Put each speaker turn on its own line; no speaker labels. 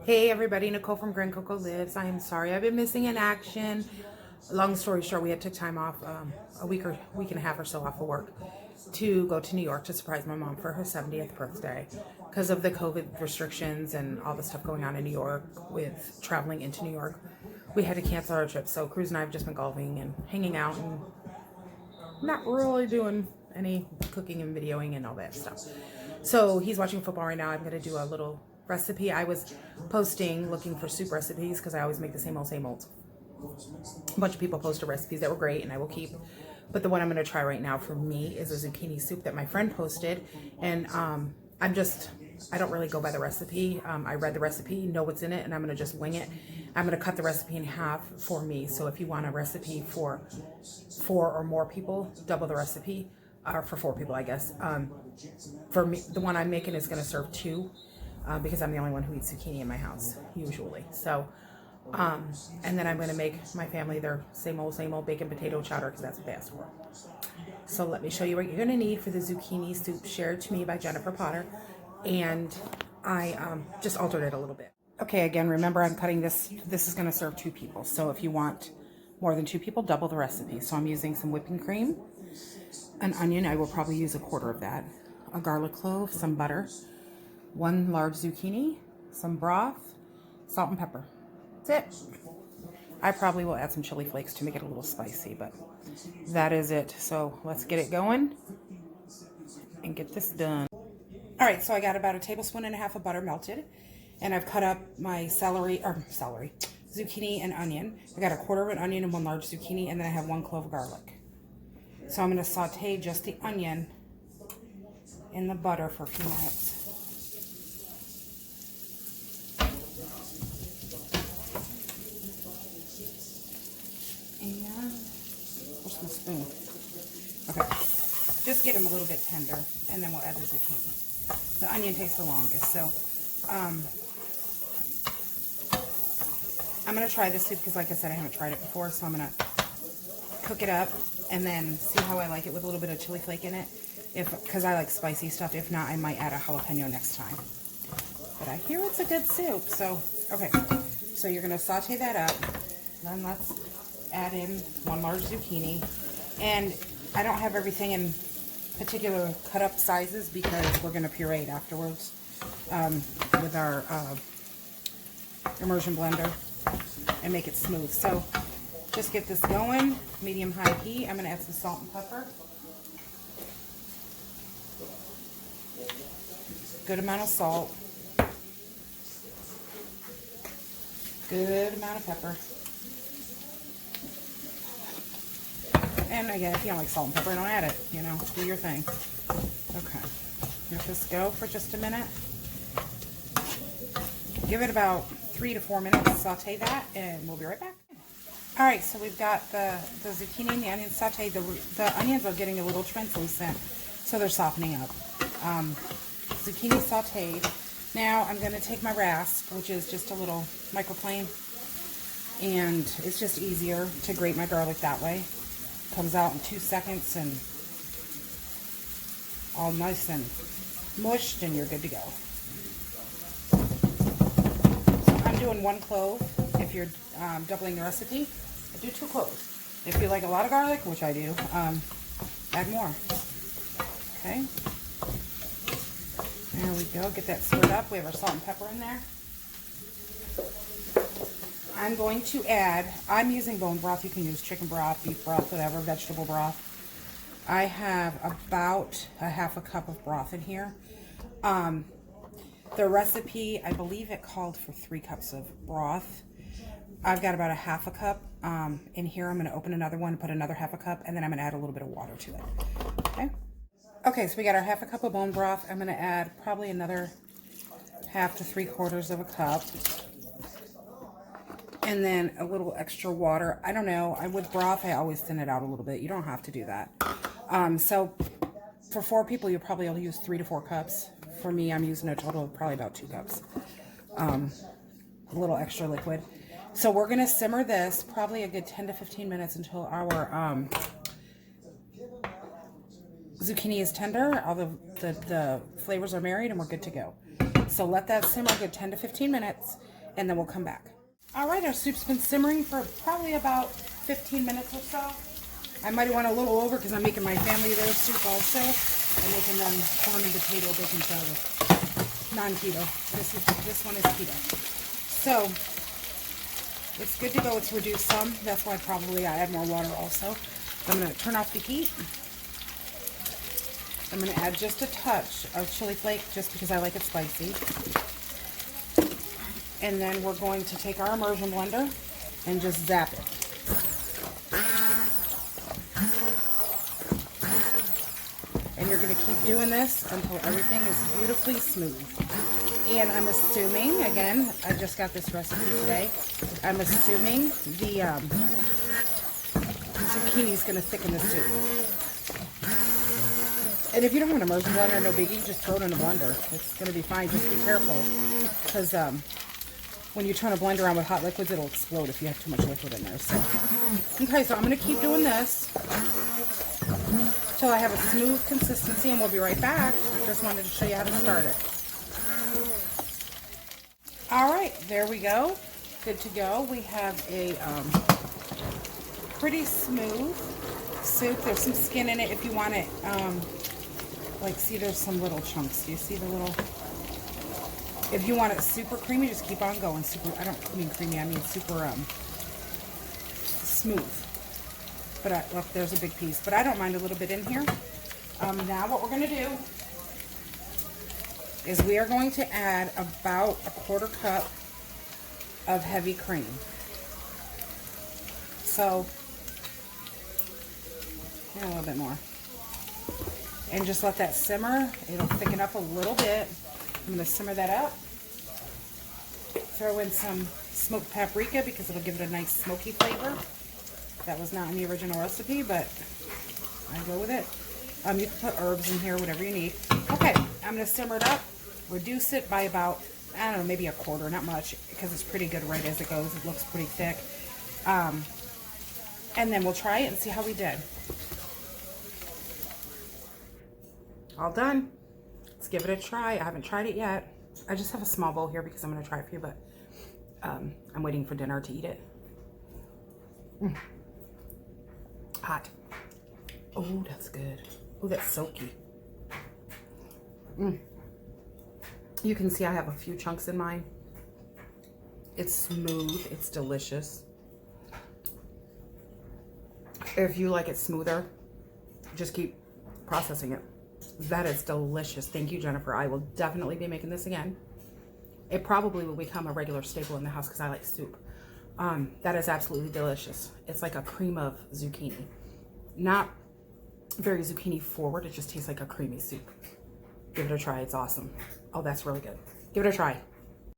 Hey everybody, Nicole from Grand Coco Lives. I am sorry I've been missing in action. Long story short, we had took time off, a week and a half or so off of work to go to New York to surprise my mom for her 70th birthday because of the COVID restrictions and all the stuff going on in New York with traveling into New York. We had to cancel our trip, so Cruz and I have just been golfing and hanging out and not really doing any cooking and videoing and all that stuff. So he's watching football right now. I'm going to do a little recipe. I was posting looking for soup recipes because I always make the same old. A bunch of people posted recipes that were great and I will keep. But the one I'm going to try right now for me is a zucchini soup that my friend posted. And I don't really go by the recipe. I read the recipe, know what's in it, and I'm going to just wing it. I'm going to cut the recipe in half for me. So if you want a recipe for 4 or more people, double the recipe. Or for 4 people, I guess. For me, the one I'm making is going to serve 2 because I'm the only one who eats zucchini in my house, usually. So, and then I'm going to make my family their same old bacon potato chowder because that's what they asked for. So let me show you what you're going to need for the zucchini soup shared to me by Jennifer Potter. And I just altered it a little bit. Okay, again, remember I'm cutting this. This is going to serve 2 people. So if you want more than 2 people, double the recipe. So I'm using some whipping cream, an onion, I will probably use 1/4 of that, a garlic clove, some butter, 1 large zucchini, some broth, salt and pepper. That's it. I probably will add some chili flakes to make it a little spicy, but that is it. So let's get it going and get this done. All right, so I got about 1.5 tablespoons of butter melted, and I've cut up my zucchini and onion. I got 1/4 of an onion and 1 large zucchini, and then I have 1 clove of garlic. So I'm going to saute just the onion in the butter for a few minutes. And where's my spoon? Okay. Just get them a little bit tender, and then we'll add the zucchini. The onion takes the longest, so I'm going to try this soup because, like I said, I haven't tried it before, so I'm going to cook it up and then see how I like it with a little bit of chili flake in it, because I like spicy stuff. If not, I might add a jalapeno next time. But I hear it's a good soup, so okay. So you're going to saute that up. Then let's add in 1 large zucchini. And I don't have everything in particular cut up sizes because we're going to puree it afterwards with our immersion blender and make it smooth. So just get this going, medium-high heat. I'm going to add some salt and pepper. Good amount of salt. Good amount of pepper. And again, if you don't like salt and pepper, don't add it. You know, do your thing. Okay. Let this go for just a minute. Give it about 3 to 4 minutes. Saute that, and we'll be right back. All right, so we've got the zucchini and the onions sauteed. The onions are getting a little translucent, so they're softening up. Zucchini sauteed. Now I'm going to take my rasp, which is just a little microplane, and it's just easier to grate my garlic that way. Comes out in 2 seconds and all nice and mushed, and you're good to go. So I'm doing 1 clove. If you're doubling the recipe, do 2 cloves. If you like a lot of garlic, which I do, add more. Okay. There we go. Get that stirred up. We have our salt and pepper in there. I'm going to add, I'm using bone broth. You can use chicken broth, beef broth, whatever, vegetable broth. I have about 1/2 cup of broth in here. The recipe, I believe it called for 3 cups of broth. I've got about 1/2 cup in here. I'm going to open another one, put another 1/2 cup, and then I'm going to add a little bit of water to it. Okay. Okay, so we got our 1/2 cup of bone broth. I'm going to add probably another 1/2 to 3/4 of a cup. And then a little extra water. I don't know. With broth, I always thin it out a little bit. You don't have to do that. So for 4 people, you'll probably only use 3 to 4 cups. For me, I'm using a total of probably about 2 cups. A little extra liquid. So we're going to simmer this probably a good 10 to 15 minutes until our zucchini is tender, all the flavors are married, and we're good to go. So let that simmer a good 10 to 15 minutes, and then we'll come back. All right, our soup's been simmering for probably about 15 minutes or so. I might want a little over because I'm making my family their soup also. I'm making them corn and potato bacon salad. Non-keto. This one is keto. So it's good to go. It's reduced some. That's why probably I add more water also. I'm going to turn off the heat. I'm going to add just a touch of chili flake just because I like it spicy. And then we're going to take our immersion blender and just zap it. And you're going to keep doing this until everything is beautifully smooth. And I'm assuming, again, I just got this recipe today, I'm assuming the zucchini is going to thicken the soup. And if you don't have an immersion blender, no biggie, just throw it in a blender. It's going to be fine. Just be careful, because when you turn a blender on with hot liquids, it'll explode if you have too much liquid in there. So, okay, so I'm going to keep doing this until I have a smooth consistency, and we'll be right back. Just wanted to show you how to start it. All right, there we go. Good to go. We have a pretty smooth soup. There's some skin in it if you want it. Like, see, there's some little chunks. Do you see the little? If you want it super creamy, just keep on going. Super. I don't mean creamy. I mean super smooth. But look, there's a big piece. But I don't mind a little bit in here. Now what we're going to do is we are going to add about a 1/4 cup of heavy cream. So, a little bit more. And just let that simmer. It'll thicken up a little bit. I'm going to simmer that up. Throw in some smoked paprika because it'll give it a nice smoky flavor. That was not in the original recipe, but I go with it. You can put herbs in here, whatever you need. Okay, I'm going to simmer it up. Reduce it by about, I don't know, maybe a 1/4, not much, because it's pretty good right as it goes. It looks pretty thick. And then we'll try it and see how we did. All done. Let's give it a try. I haven't tried it yet. I just have a small bowl here because I'm going to try it for you, but I'm waiting for dinner to eat it. Hot. Oh, that's good. Oh, that's silky. You can see I have a few chunks in mine. It's smooth. It's delicious. If you like it smoother, just keep processing it. That is delicious. Thank you, Jennifer. I will definitely be making this again. It probably will become a regular staple in the house because I like soup. That is absolutely delicious. It's like a cream of zucchini. Not very zucchini forward. It just tastes like a creamy soup. Give it a try. It's awesome. Oh, that's really good. Give it a try.